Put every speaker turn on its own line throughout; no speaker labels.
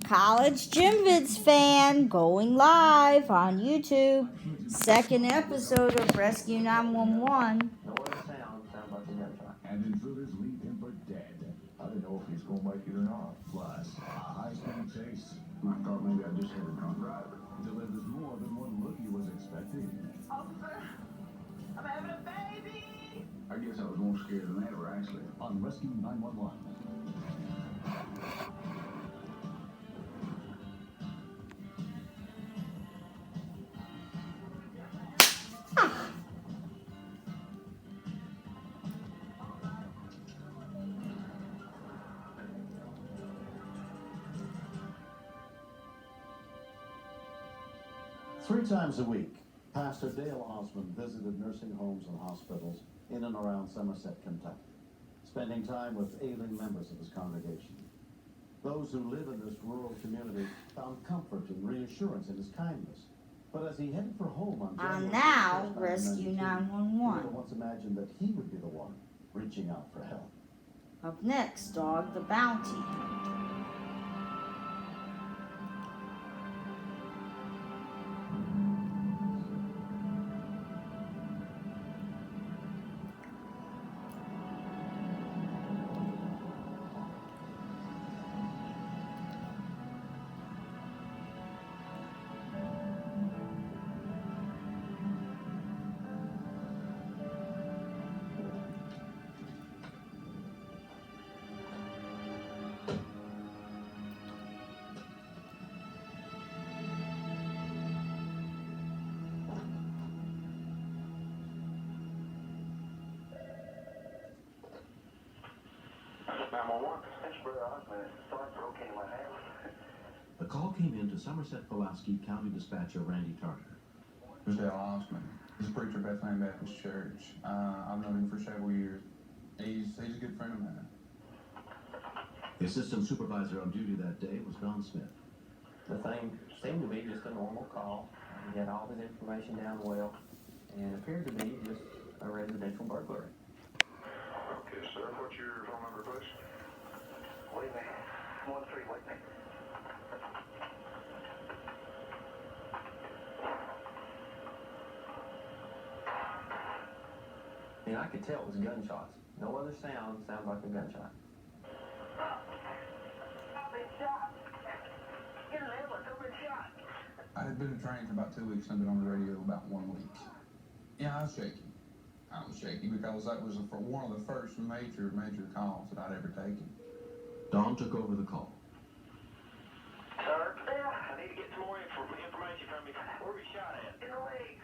College Gym Vids fan going live on YouTube. Second episode of Rescue 911.
No other sound like a gunshot.
And intruders leave him for dead. I didn't know if he's going to make it or not. Plus, a high-speed chase. I thought maybe I just had a drunk driver. Delivers more than what Lookie was expecting.
Officer, I'm having a baby.
I guess I was more scared than ever, actually. On Rescue 911.
Three times a week, Pastor Dale Osmond visited nursing homes and hospitals in and around Somerset, Kentucky, spending time with ailing members of his congregation. Those who live in this rural community found comfort and reassurance in his kindness. But as he headed for home on January
Now,
1st,
Rescue
1992, he never
911.
once imagined that he would be the one reaching out for help.
Up next, Dog the Bounty.
The call came in to Somerset Pulaski County Dispatcher Randy Tarter.
This is Dale Osmond. He's a preacher at Bethlehem Baptist Church. I've known him for several years. He's a good friend of mine.
The assistant supervisor on duty that day was Don Smith.
The thing seemed to be just a normal call. He had all his information down well and appeared to be just a residential burglary.
Okay, sir. What's your phone number, please?
Wait a minute. 13, wait a minute.
And I could tell it was gunshots. No other sound sounds like a gunshot.
I've been shot. Get an ambulance, I've been shot.
I had been trained for about 2 weeks and I've been on the radio about 1 week. Yeah, I was shaky. I was shaky because that was one of the first major calls that I'd ever taken.
Don took over the call.
Sir?
Yeah,
I need to get some more information from you. Where were you shot at?
in the leg.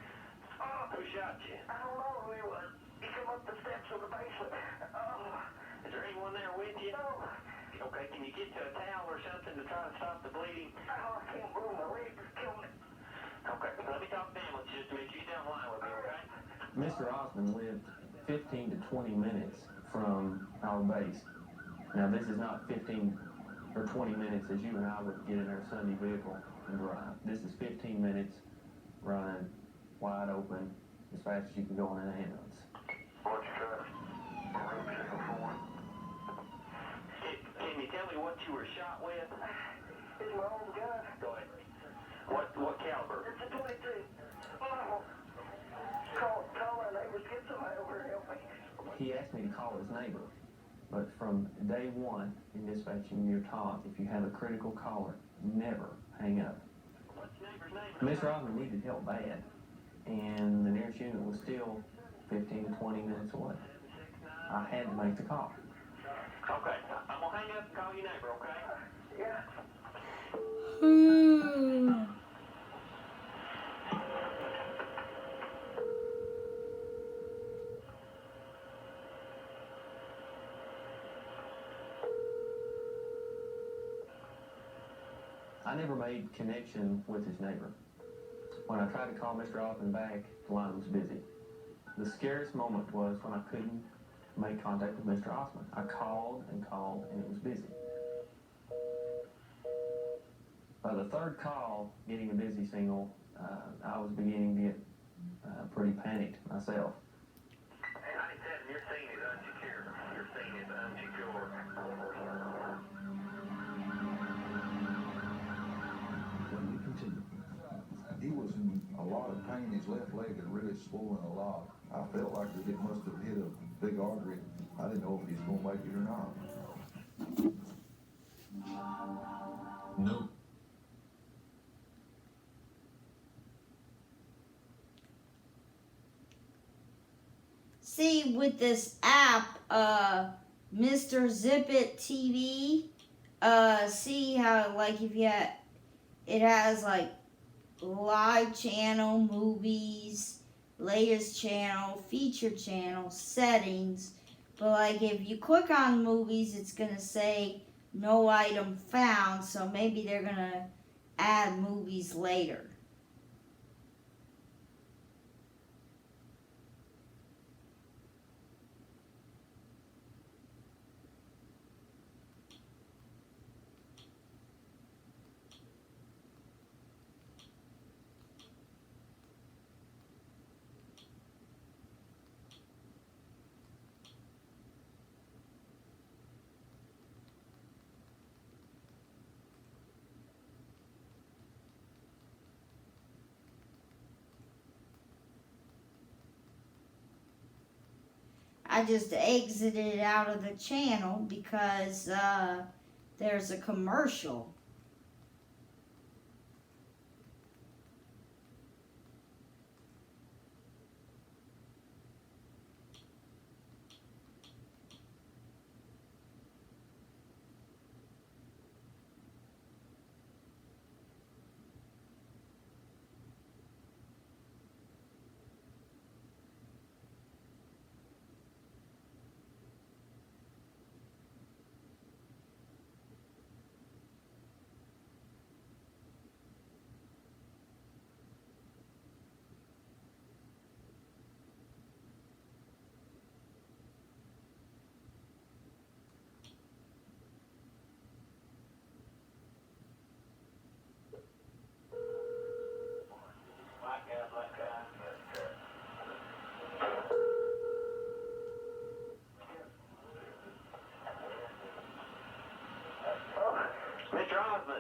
Who shot you?
I don't know who he was. He come up the steps of the basement.
Is there anyone there with you?
No.
Okay, can you get to a towel or something to try to stop the bleeding?
I can't move. My leg just killed me.
Okay, let me talk to the ambulance just a minute. You down the line with me, okay?
Mr. Osmond lived 15 to 20 minutes from our base. Now, this is not 15 or 20 minutes as you and I would get in our Sunday vehicle and drive. This is 15 minutes running wide open as fast as you can go in an ambulance.
What's your traffic? Road signal for it. Can you tell me what you were shot with?
It's my own gun.
Go ahead. What caliber?
It's a 22. Oh. Call our neighbors. Get somebody over here and help me.
He asked me to call his neighbor, but from day one in dispatching, you're taught if you have a critical caller, never hang up.
What's your neighbor's name?
Mr. Osmond needed help bad, and the nearest unit was still 15 to 20 minutes away. I had to make the call.
Okay, I'm gonna hang up and call your neighbor, okay?
Yeah.
I never made connection with his neighbor. When I tried to call Mr. Osmond back, the line was busy. The scariest moment was when I couldn't make contact with Mr. Osmond. I called and called, and it was busy. By the third call, getting a busy signal, I was beginning to get pretty panicked myself.
Hey, 97, your scene is unsecured. Your scene is unsecured.
his left leg had really swollen a lot. I felt like that it must have hit a big artery. I didn't know if he's going to make it or not.
No.
See, with this app, Mr. Zip It TV, see how, like, if you had, it has, like, live channel, movies, latest channel, feature channel, settings. But, like, if you click on movies, it's going to say no item found. So maybe they're going to add movies later. I just exited out of the channel because there's a commercial.
Mr. Osmond,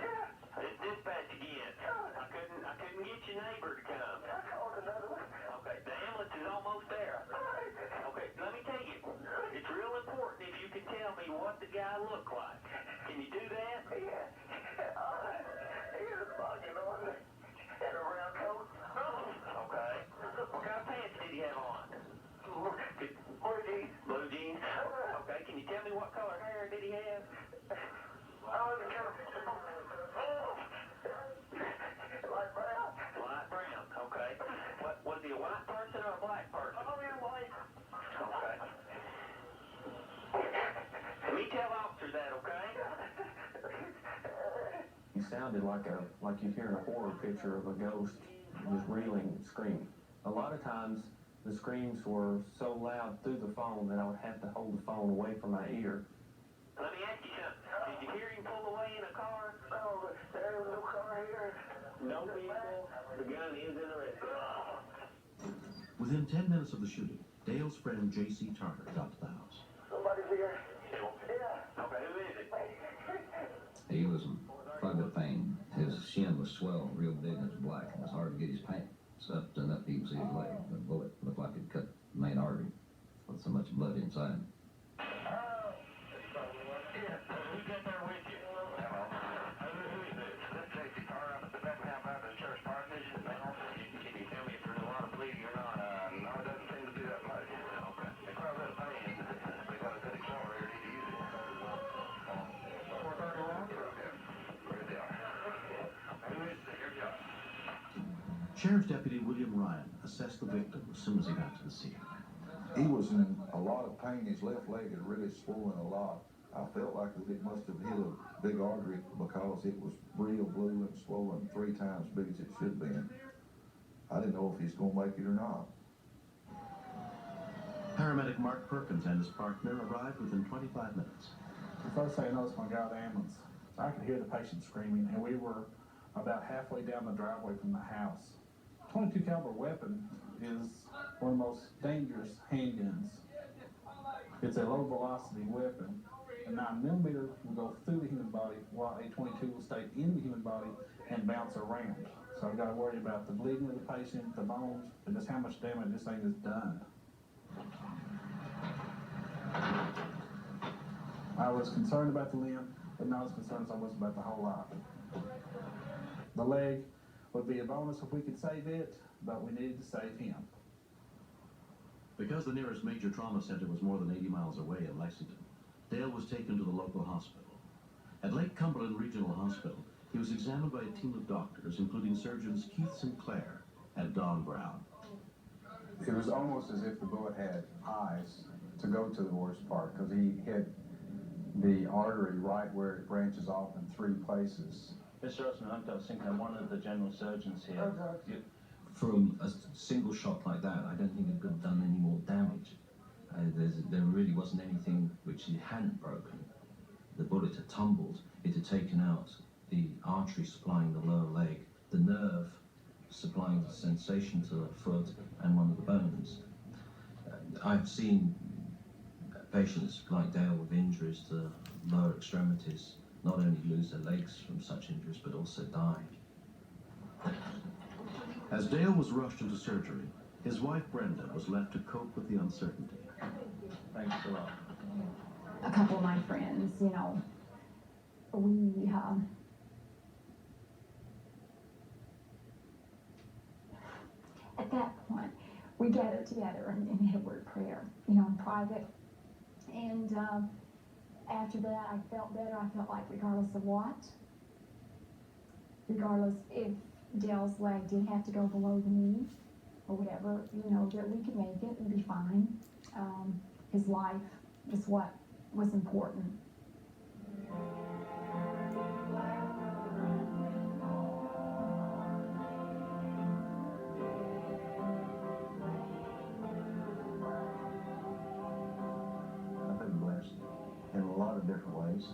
it's dispatch again. I couldn't get your neighbor to come.
I called another one.
Okay, the ambulance is almost there. Okay, let me tell you, it's real important if you can tell me what the guy looked like. Can you do that?
Yeah. He was bugging on me. Had a brown coat.
Okay. What kind of pants did he have on?
Blue jeans.
Blue jeans? Okay, can you tell me what color hair did he have?
Oh, the color. Light brown.
Light brown, okay. What, was he a white person or a black person?
Oh, yeah, white.
Okay. Let me tell officer that, okay?
He sounded like you're hearing a horror picture of a ghost just reeling and screaming. A lot of times the screams were so loud through the phone that I would have to hold the phone away from my ear.
Let me ask you something. Did you hear him pull away in a car?
Oh, there was no car here.
No vehicle. The gun is in the rescue.
Within 10 minutes of the shooting, Dale's friend J.C. Tarter got to the house.
Somebody's here. Yeah.
Okay, who is it?
He was in quite a bit of pain. His shin was swelled real big and it was black. It was hard to get his pants up and up. You can see his leg. The bullet looked like it cut the main artery with so much blood inside.
Who's up there with you? Who is this? This is J.C. Carter up at the Bethlehem Baptist Church Fire Station. Can you tell me if there's a lot of bleeding or not? No, it doesn't seem to be that much. Okay. If I was pain, they got a good accelerator. Need to use it. 431? Okay. Where they are. Who is it? Your job.
Sheriff's Deputy William Ryan assessed the victim as soon as he got to the scene.
He was in a lot of pain. His left leg had really swollen a lot. I felt like that it must have hit a big artery because it was real blue and swollen 3 times big as it should have been. I didn't know if he's going to make it or not.
Paramedic Mark Perkins and his partner arrived within 25 minutes.
The first thing I noticed when I got out of the ambulance, I could hear the patient screaming, and we were about halfway down the driveway from the house. 22 caliber weapon is one of the most dangerous handguns. It's a low velocity weapon, A 9mm will go through the human body, while a 22 will stay in the human body and bounce around. So I've got to worry about the bleeding of the patient, the bones, and just how much damage this thing has done. I was concerned about the limb, but not as concerned as I was about the whole lot. The leg would be a bonus if we could save it, but we needed to save him.
Because the nearest major trauma center was more than 80 miles away in Lexington, Dale was taken to the local hospital. At Lake Cumberland Regional Hospital, he was examined by a team of doctors, including surgeons Keith Sinclair and Don Brown.
It was almost as if the bullet had eyes to go to the worst part, because he hit the artery right where it branches off in 3 places.
Mr. Osman, I'm Dr. Sinclair, one of the general surgeons here.
From a single shot like that, I don't think it could have done any more damage. There really wasn't anything which it hadn't broken. The bullet had tumbled, it had taken out the artery supplying the lower leg, the nerve supplying the sensation to the foot, and one of the bones. I've seen patients like Dale with injuries to lower extremities not only lose their legs from such injuries, but also die.
As Dale was rushed into surgery, his wife Brenda was left to cope with the uncertainty.
Thanks a lot.
A couple of my friends, you know, we at that point we gathered together and had a word of prayer, you know, in private. And after that, I felt better. I felt like regardless of what, regardless if Dale's leg did have to go below the knee or whatever, you know, that we could make it and be fine. His life is what was important.
I've been blessed in a lot of different ways.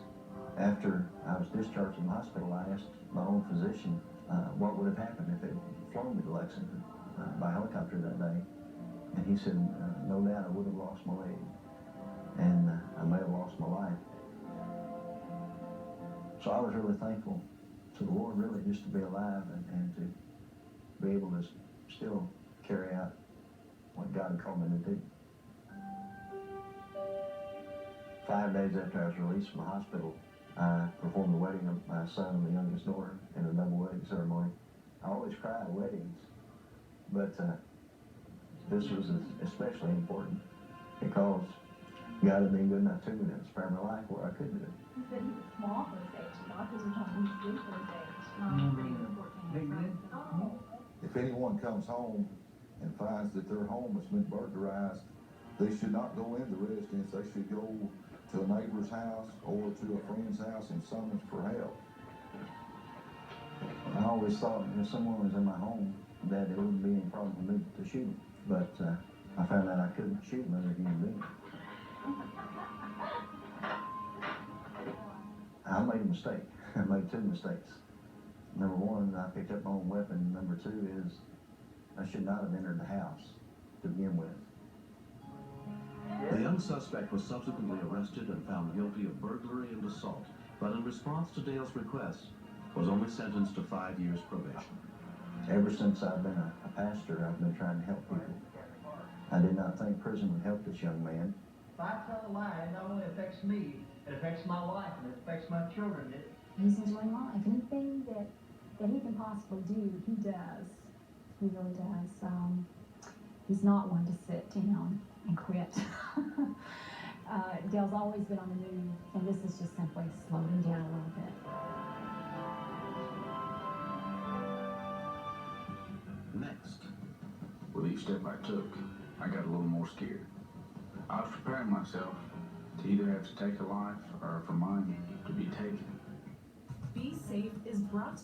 After I was discharged from the hospital, I asked my own physician what would have happened if they'd flown me to Lexington by helicopter that day. And he said, no doubt I would have lost my leg. And I may have lost my life. So I was really thankful to the Lord, really, just to be alive and to be able to still carry out what God had called me to do. 5 days after I was released from the hospital, I performed the wedding of my son and the youngest daughter in a double wedding ceremony. I always cry at weddings, but this was especially important because God had been good enough to me to spare my life where I could do it.
He said he was small for his age. A lot of people don't need to do for his age.
If anyone comes home and finds that their home has been burglarized, they should not go into the residence. They should go to a neighbor's house or to a friend's house and summons for help.
I always thought if someone was in my home that it wouldn't be any problem for me to shoot them. But I found out I couldn't shoot another human being. I made a mistake. I made 2 mistakes. Number 1, I picked up my own weapon. Number 2 is I should not have entered the house to begin with.
The young suspect was subsequently arrested and found guilty of burglary and assault, but in response to Dale's request, was only sentenced to 5 years probation.
Ever since I've been a pastor, I've been trying to help people. I did not think prison would help this young man.
If I tell a lie, it not only affects me, it affects my wife and it affects my children.
He's enjoying life. Anything that he can possibly do, he does. He really does. He's not one to sit down and quit. Dale's always been on the move, and this is just simply slowing him down a little bit.
Next.
With each step I took, I got a little more scared. I was preparing myself to either have to take a life or for mine to be taken.
Be Safe is brought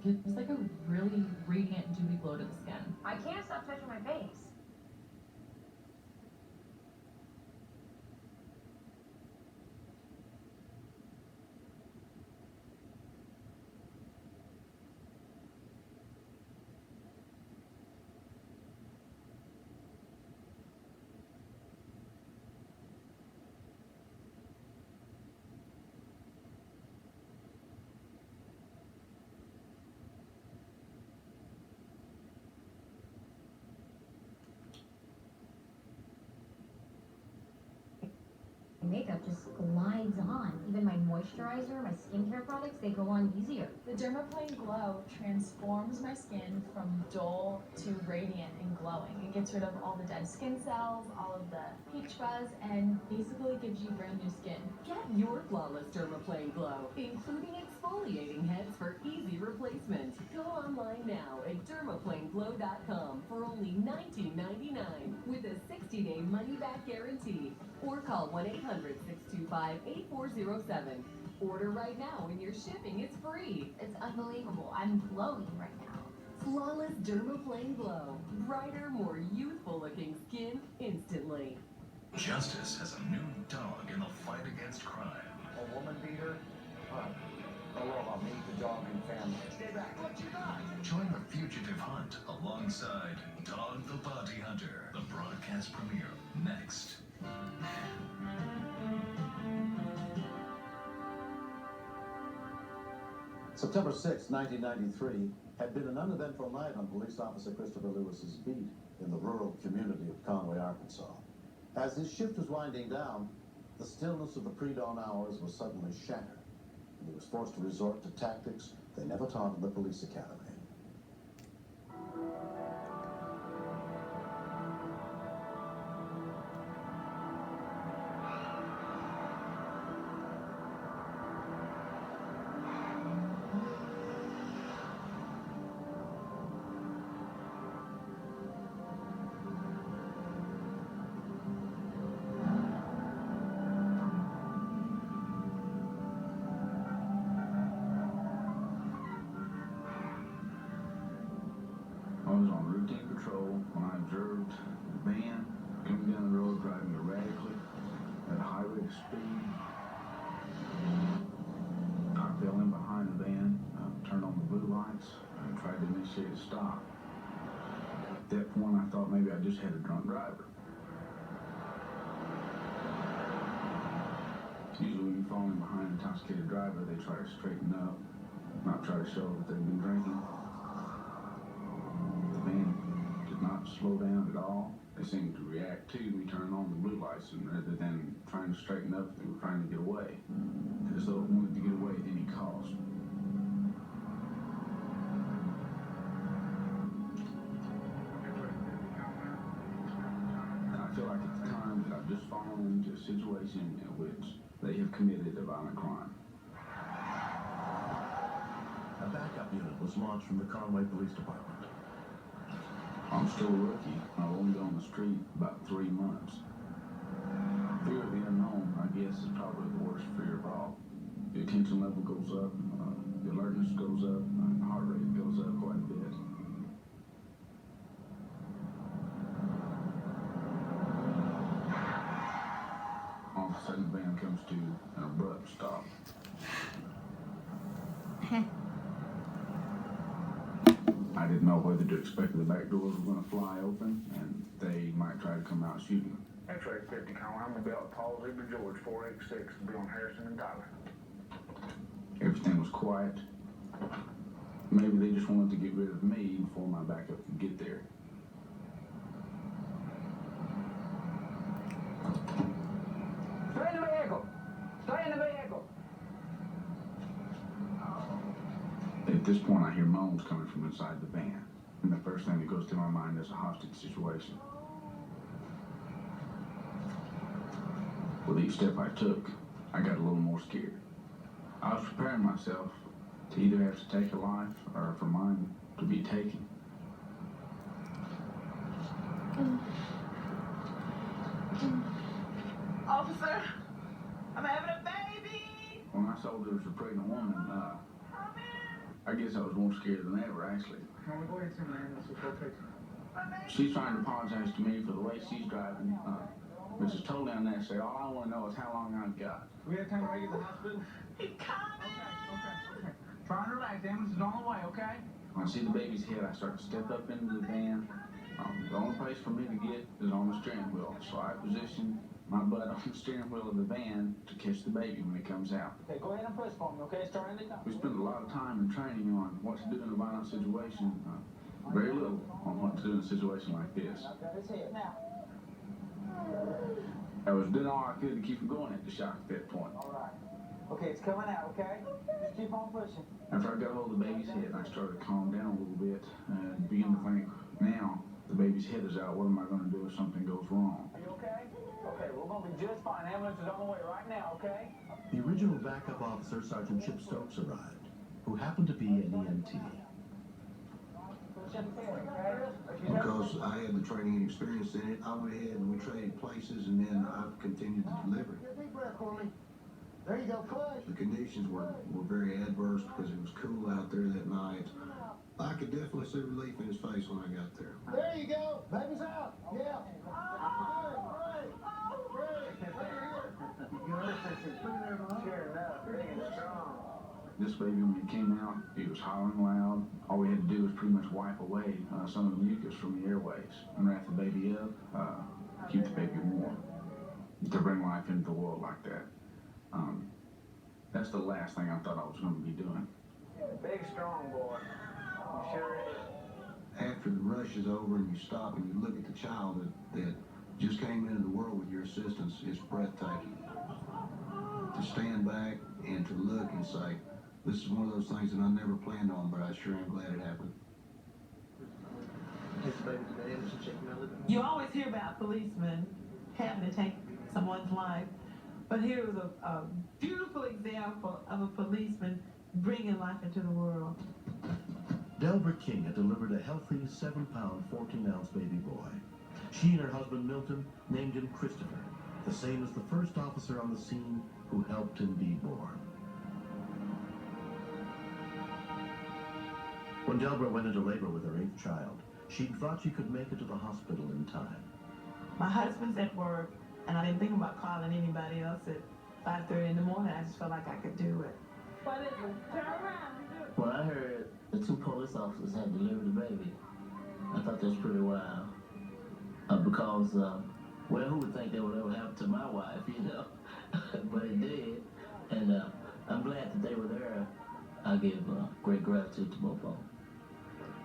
gives like a really radiant, dewy glow to the skin.
I can't stop touching my face. Makeup just glides on. Even my moisturizer, my skincare products, they go on easier.
The Dermaplane Glow transforms my skin from dull to radiant and glowing. It gets rid of all the dead skin cells, all of the peach fuzz, and basically gives you brand new skin.
Get your flawless Dermaplane Glow, including exfoliating heads for easy replacement. Go online now at dermaplaneglow.com for only $19.99 with a 60-day money-back guarantee. Or call 1-800-625-8407. Order right now and your shipping is free.
It's unbelievable. I'm glowing right now.
Flawless Dermaplane Glow. Brighter, more youthful looking skin instantly.
Justice has a new dog in the fight against crime.
A woman beater? Huh. I don't know about me, the dog, and family.
Stay back. What you got? Join the fugitive hunt alongside Dog the Bounty Hunter. The broadcast premiere next.
September 6, 1993, had been an uneventful night on police officer Christopher Lewis's beat in the rural community of Conway, Arkansas. As his shift was winding down, the stillness of the pre-dawn hours was suddenly shattered, and he was forced to resort to tactics they never taught in the police academy.
I was on routine patrol when I observed a van coming down the road driving erratically at a high rate of speed. I fell in behind the van, turned on the blue lights, and tried to initiate a stop. At that point, I thought maybe I just had a drunk driver. Usually when you fall in behind an intoxicated driver, they try to straighten up, not try to show that they've been drinking. The van did not slow down at all. They seemed to react to me turning on the blue lights, and rather than trying to straighten up, they were trying to get away, as though it wanted to get away at any cost. And I feel like at the time that I've just fallen into a situation in which they have committed a violent crime.
A backup unit was launched from the Conway Police Department.
I'm still a rookie. I've only been on the street about 3 months. Fear of the unknown, I guess, is probably the worst fear of all. The attention level goes up, the alertness goes up, and the heart rate goes up quite a bit. All of a sudden, the van comes to an abrupt stop. I didn't know whether to expect the back doors were going to fly open and they might try to come out shooting.
X-ray 50 Conway. I'm gonna be out Paul Zebra George 486 and be on Harrison and Tyler.
Everything was quiet. Maybe they just wanted to get rid of me before my backup could get there.
Stay in the vehicle! Stay in the vehicle!
At this point, I hear moans coming from inside the van. And the first thing that goes through my mind is a hostage situation. With each step I took, I got a little more scared. I was preparing myself to either have to take a life or for mine to be taken.
Officer, I'm having a baby.
When I saw there was a pregnant woman, I guess I was more scared than ever, actually.
Can we go ahead and send an ambulance to location?
She's trying to apologize to me for the way she's driving. Mrs. Toll down there said, all I want to know is how long I've got.
Do we have time to make it to the hospital?
He's coming!
Okay. Try and relax. Ambulance is on the way, okay?
When I see the baby's head, I start to step up into the van. The only place for me to get is on the steering wheel. So I position my butt on the steering wheel of the van to catch the baby when it comes out.
Okay, go ahead and push for me, okay? Starting to come.
We spend a lot of time in training on what to do in a violent situation. Very little on what to do in a situation like this.
I've got his head now.
I was doing all I could to keep from going into shock at that point.
All right. Okay, it's coming out, okay? Just keep on pushing.
After I got hold of the baby's head, I started to calm down a little bit and began to think, now the baby's head is out, what am I going to do if something goes wrong?
Are you okay? Okay, we're going to be just fine. Ambulance is on the way right now, okay?
The original backup officer, Sergeant Chip Stokes, arrived, who happened to be an EMT.
Because I had the training and experience in it, I went ahead and we traded places, and then I've continued to deliver.
Deep breath for me. There you go, push.
The conditions were very adverse because it was cool out there that night. I could definitely see relief in his face when I got there.
There you go. Baby's out. Yeah.
This baby, when it came out, he was hollering loud. All we had to do was pretty much wipe away some of the mucus from the airways and wrap the baby up, keep the baby warm. To bring life into the world like that. That's the last thing I thought I was going to be doing.
Big, strong boy. You sure is.
After the rush is over and you stop and you look at the child that just came into the world with your assistance, it's breathtaking. To stand back and to look and say, this is one of those things that I never planned on, but I sure am glad it happened.
You always hear about policemen having to take someone's life, but here was a beautiful example of a policeman bringing life into the world.
Delbert King had delivered a healthy 7-pound, 14-ounce baby boy. She and her husband Milton named him Christopher, the same as the first officer on the scene who helped him be born. When Delbert went into labor with her 8th child, she thought she could make it to the hospital in time.
My husband's at work, and I didn't think about calling anybody else at 5:30 in the morning. I just felt like I could do it. What is it? Turn around.
When I heard the 2 police officers had delivered the baby, I thought that was pretty wild. Because, well, who would think that would ever happen to my wife, you know? But it did, and I'm glad that they were there. I give great gratitude to both of them.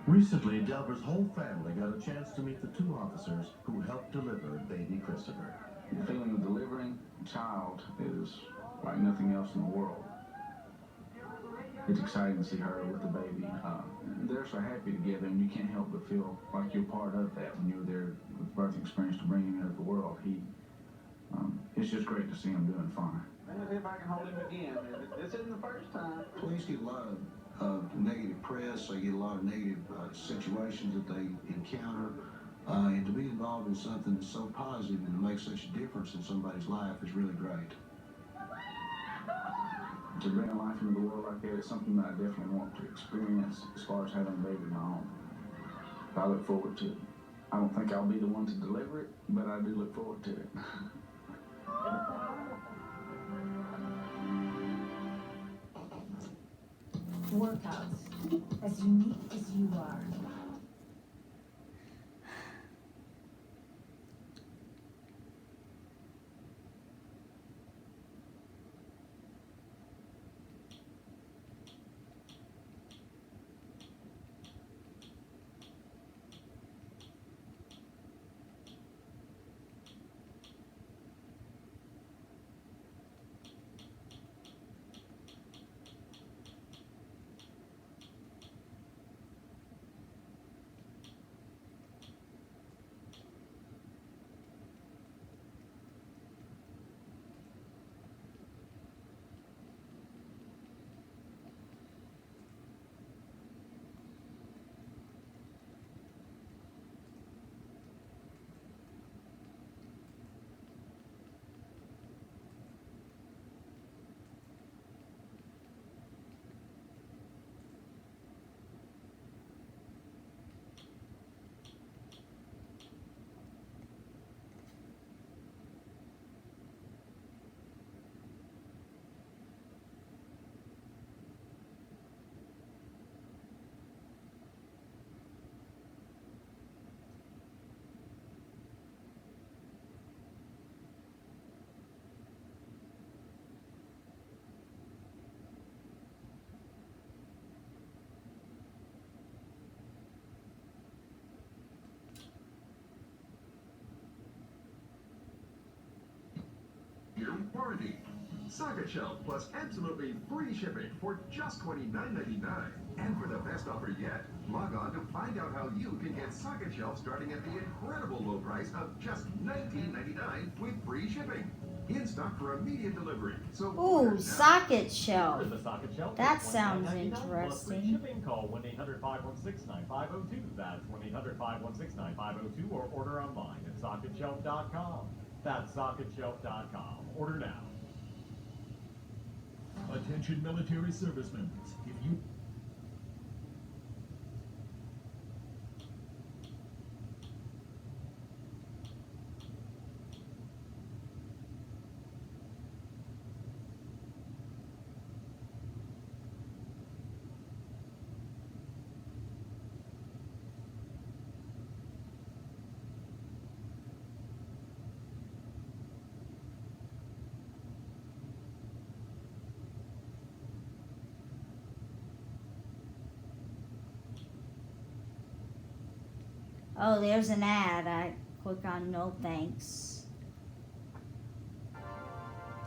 Recently, Delbert's whole family got a chance to meet the 2 officers who helped deliver baby Christopher.
The feeling of delivering a child is like nothing else in the world. It's exciting to see her with the baby. They're so happy together, and you can't help but feel like you're part of that when you're there with the birth experience to bring him into the world. It's just great to see him doing fine.
Let me see if I can hold him again. This isn't the first time.
Police get a lot of negative press. They get a lot of negative situations that they encounter. And to be involved in something that's so positive and to make such a difference in somebody's life is really great.
To bring a life into the world like that is something that I definitely want to experience as far as having a baby of my own. I look forward to it. I don't think I'll be the one to deliver it, but I do look forward to it.
Workouts, as unique as you are.
lifetime warranty. Socket Shelf plus absolutely free shipping for just $29.99. And for the best offer yet, log on to find out how you can get Socket Shelf starting at the incredible low price of just $19.99 with free shipping. In stock for immediate delivery. So
Ooh, Socket Shelf.
Order the Socket Shelf.
That sounds
$29.99 plus free
interesting.
shipping. Call 1-800-516-9502. That's 1-800-516-9502 or order online at SocketShelf.com. That's SocketShelf.com. Order now.
Attention military service members. If you
Oh, there's an ad. I click on no thanks.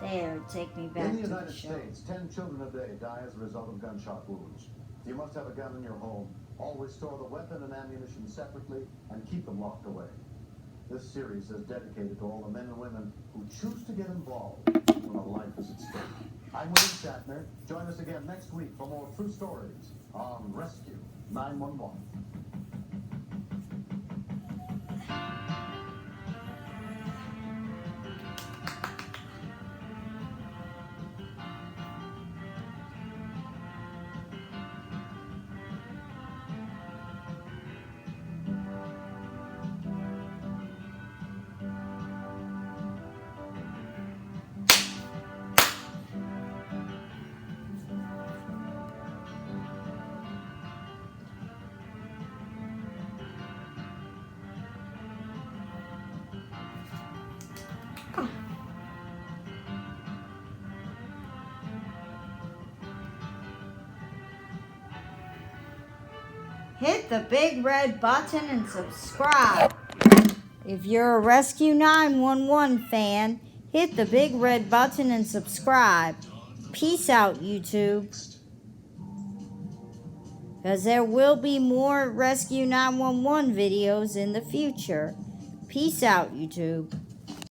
There, take me back
In the
to
United
the show.
States, 10 children a day die as a result of gunshot wounds. You must have a gun in your home. Always store the weapon and ammunition separately and keep them locked away. This series is dedicated to all the men and women who choose to get involved when a life is at stake. I'm William Shatner. Join us again next week for more true stories on Rescue 911.
Hit the big red button and subscribe. If you're a Rescue 911 fan, hit the big red button and subscribe. Peace out, YouTube. Because there will be more Rescue 911 videos in the future. Peace out, YouTube.